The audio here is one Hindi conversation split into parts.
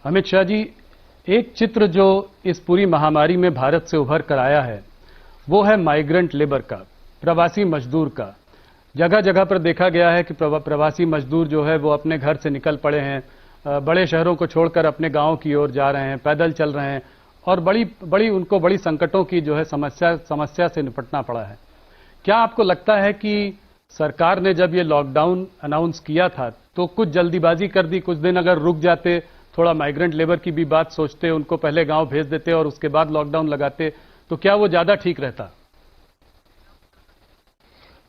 अमित शाह जी, एक चित्र जो इस पूरी महामारी में भारत से उभर कर आया है वो है माइग्रेंट लेबर का, प्रवासी मजदूर का। जगह जगह पर देखा गया है कि प्रवासी मजदूर जो है वो अपने घर से निकल पड़े हैं, बड़े शहरों को छोड़कर अपने गांव की ओर जा रहे हैं, पैदल चल रहे हैं और उनको बड़ी संकटों की जो है समस्या से निपटना पड़ा है। क्या आपको लगता है कि सरकार ने जब ये लॉकडाउन अनाउंस किया था तो कुछ जल्दीबाजी कर दी? कुछ दिन अगर रुक जाते, थोड़ा माइग्रेंट लेबर की भी बात सोचते, उनको पहले गांव भेज देते और उसके बाद लॉकडाउन लगाते, तो क्या वो ज्यादा ठीक रहता?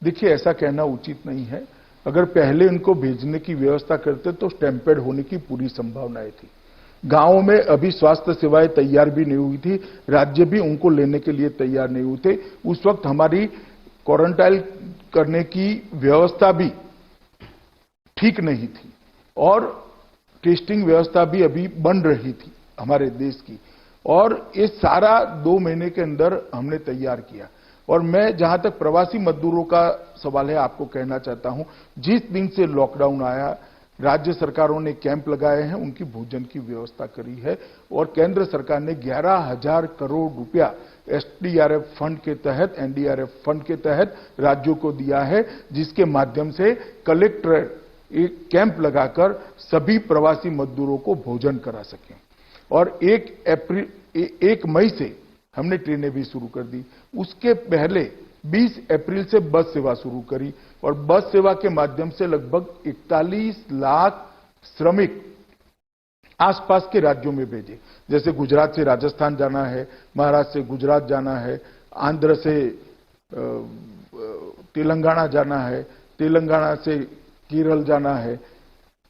देखिए, ऐसा कहना उचित नहीं है। अगर पहले उनको भेजने की व्यवस्था करते तो स्टैम्पेड होने की पूरी संभावनाएं थी। गांवों में अभी स्वास्थ्य सेवाएं तैयार भी नहीं हुई थी, राज्य भी उनको लेने के लिए तैयार नहीं हुए थे। उस वक्त हमारी क्वारंटाइन करने की व्यवस्था भी ठीक नहीं थी और टेस्टिंग व्यवस्था भी अभी बन रही थी हमारे देश की, और ये सारा 2 महीने के अंदर हमने तैयार किया। और मैं जहां तक प्रवासी मजदूरों का सवाल है आपको कहना चाहता हूं, जिस दिन से लॉकडाउन आया राज्य सरकारों ने कैंप लगाए हैं, उनकी भोजन की व्यवस्था करी है और केंद्र सरकार ने 11,000 करोड़ रुपया एसडीआरएफ फंड के तहत, एनडीआरएफ फंड के तहत राज्यों को दिया है, जिसके माध्यम से कलेक्टर एक कैंप लगाकर सभी प्रवासी मजदूरों को भोजन करा सकें। और 1 मई से हमने ट्रेनें भी शुरू कर दी। उसके पहले 20 अप्रैल से बस सेवा शुरू करी और बस सेवा के माध्यम से लगभग 41 लाख श्रमिक आसपास के राज्यों में भेजे। जैसे गुजरात से राजस्थान जाना है, महाराष्ट्र से गुजरात जाना है, आंध्र से तेलंगाना जाना है, तेलंगाना से केरल जाना है,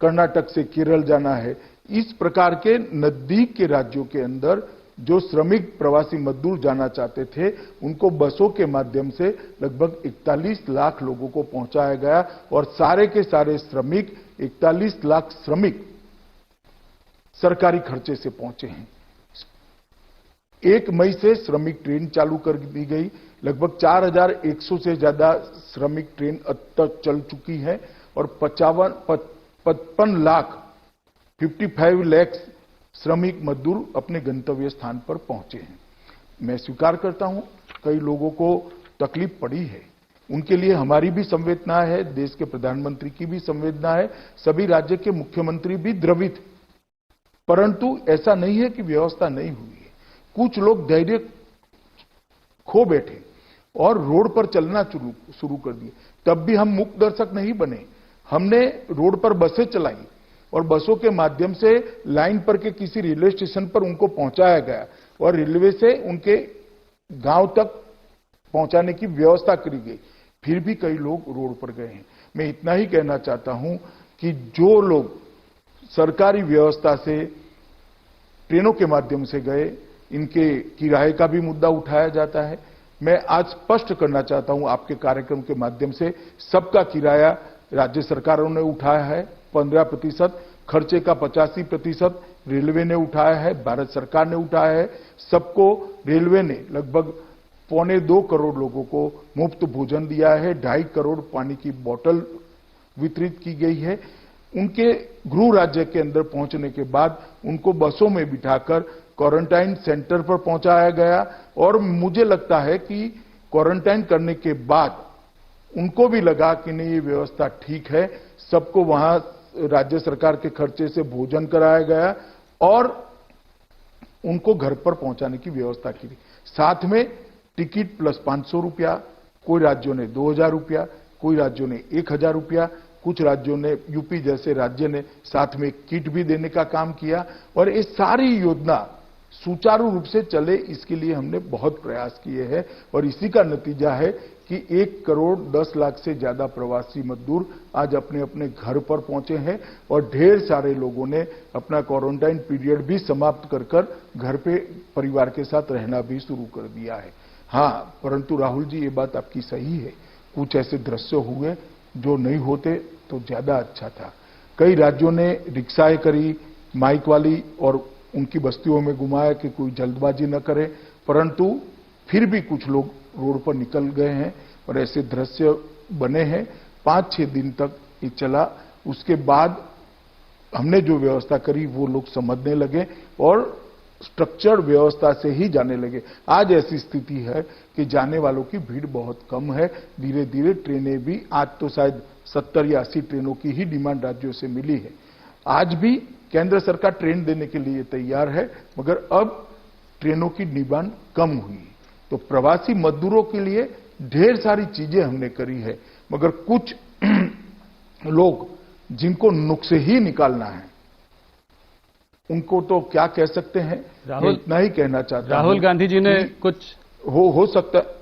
कर्नाटक से केरल जाना है। इस प्रकार के नजदीक के राज्यों के अंदर जो श्रमिक प्रवासी मजदूर जाना चाहते थे, उनको बसों के माध्यम से लगभग 41 लाख लोगों को पहुंचाया गया और सारे के सारे श्रमिक, 41 लाख श्रमिक सरकारी खर्चे से पहुंचे हैं। 1 मई से श्रमिक ट्रेन चालू कर दी गई। लगभग 4,100 से ज्यादा श्रमिक ट्रेन अब तक चल चुकी है और 55 लाख 55 लाख श्रमिक मजदूर अपने गंतव्य स्थान पर पहुंचे हैं। मैं स्वीकार करता हूं कई लोगों को तकलीफ पड़ी है, उनके लिए हमारी भी संवेदना है, देश के प्रधानमंत्री की भी संवेदना है, सभी राज्य के मुख्यमंत्री भी द्रवित, परंतु ऐसा नहीं है कि व्यवस्था नहीं हुई है। कुछ लोग धैर्य खो बैठे और रोड पर चलना शुरू कर दिए। तब भी हम मूक दर्शक नहीं बने, हमने रोड पर बसें चलाई और बसों के माध्यम से लाइन पर के किसी रेलवे स्टेशन पर उनको पहुंचाया गया और रेलवे से उनके गांव तक पहुंचाने की व्यवस्था करी गई। फिर भी कई लोग रोड पर गए हैं। मैं इतना ही कहना चाहता हूं कि जो लोग सरकारी व्यवस्था से ट्रेनों के माध्यम से गए, इनके किराए का भी मुद्दा उठाया जाता है। मैं आज स्पष्ट करना चाहता हूं आपके कार्यक्रम के माध्यम से, सबका किराया राज्य सरकारों ने उठाया है 15%, खर्चे का 85% रेलवे ने उठाया है, भारत सरकार ने उठाया है। सबको रेलवे ने लगभग 1.25 करोड़ लोगों को मुफ्त भोजन दिया है, 2.5 करोड़ पानी की बोतल वितरित की गई है। उनके गृह राज्य के अंदर पहुंचने के बाद उनको बसों में बिठाकर क्वारंटाइन सेंटर पर पहुंचाया गया और मुझे लगता है कि क्वारंटाइन करने के बाद उनको भी लगा कि नहीं, ये व्यवस्था ठीक है। सबको वहां राज्य सरकार के खर्चे से भोजन कराया गया और उनको घर पर पहुंचाने की व्यवस्था की। साथ में टिकट प्लस 500 रुपया, कोई राज्यों ने 2,000 रुपया, कोई राज्यों ने 1,000 रुपया, कुछ राज्यों ने, यूपी जैसे राज्य ने साथ में किट भी देने का काम किया। और ये सारी योजना सुचारू रूप से चले, इसके लिए हमने बहुत प्रयास किए हैं और इसी का नतीजा है कि 1 करोड़ 10 लाख से ज्यादा प्रवासी मजदूर आज अपने अपने घर पर पहुंचे हैं और ढेर सारे लोगों ने अपना क्वारंटाइन पीरियड भी समाप्त कर घर पे परिवार के साथ रहना भी शुरू कर दिया है। हां, परंतु राहुल जी, ये बात आपकी सही है, कुछ ऐसे दृश्य हुए जो नहीं होते तो ज्यादा अच्छा था। कई राज्यों ने रिक्शाएं करी माइक वाली और उनकी बस्तियों में घुमाया कि कोई जल्दबाजी न करे, परंतु फिर भी कुछ लोग रोड पर निकल गए हैं और ऐसे दृश्य बने हैं। 5-6 दिन तक ये चला। उसके बाद हमने जो व्यवस्था करी वो लोग समझने लगे और स्ट्रक्चर्ड व्यवस्था से ही जाने लगे। आज ऐसी स्थिति है कि जाने वालों की भीड़ बहुत कम है। धीरे धीरे ट्रेनें भी, आज तो शायद 70 या 80 ट्रेनों की ही डिमांड राज्यों से मिली है। आज भी केंद्र सरकार ट्रेन देने के लिए तैयार है, मगर अब ट्रेनों की डिमांड कम हुई। तो प्रवासी मजदूरों के लिए ढेर सारी चीजें हमने करी है, मगर कुछ लोग जिनको नुक्स ही निकालना है उनको तो क्या कह सकते हैं। राहुल, इतना ही कहना चाहता हूं। राहुल गांधी जी ने कुछ हो सकता है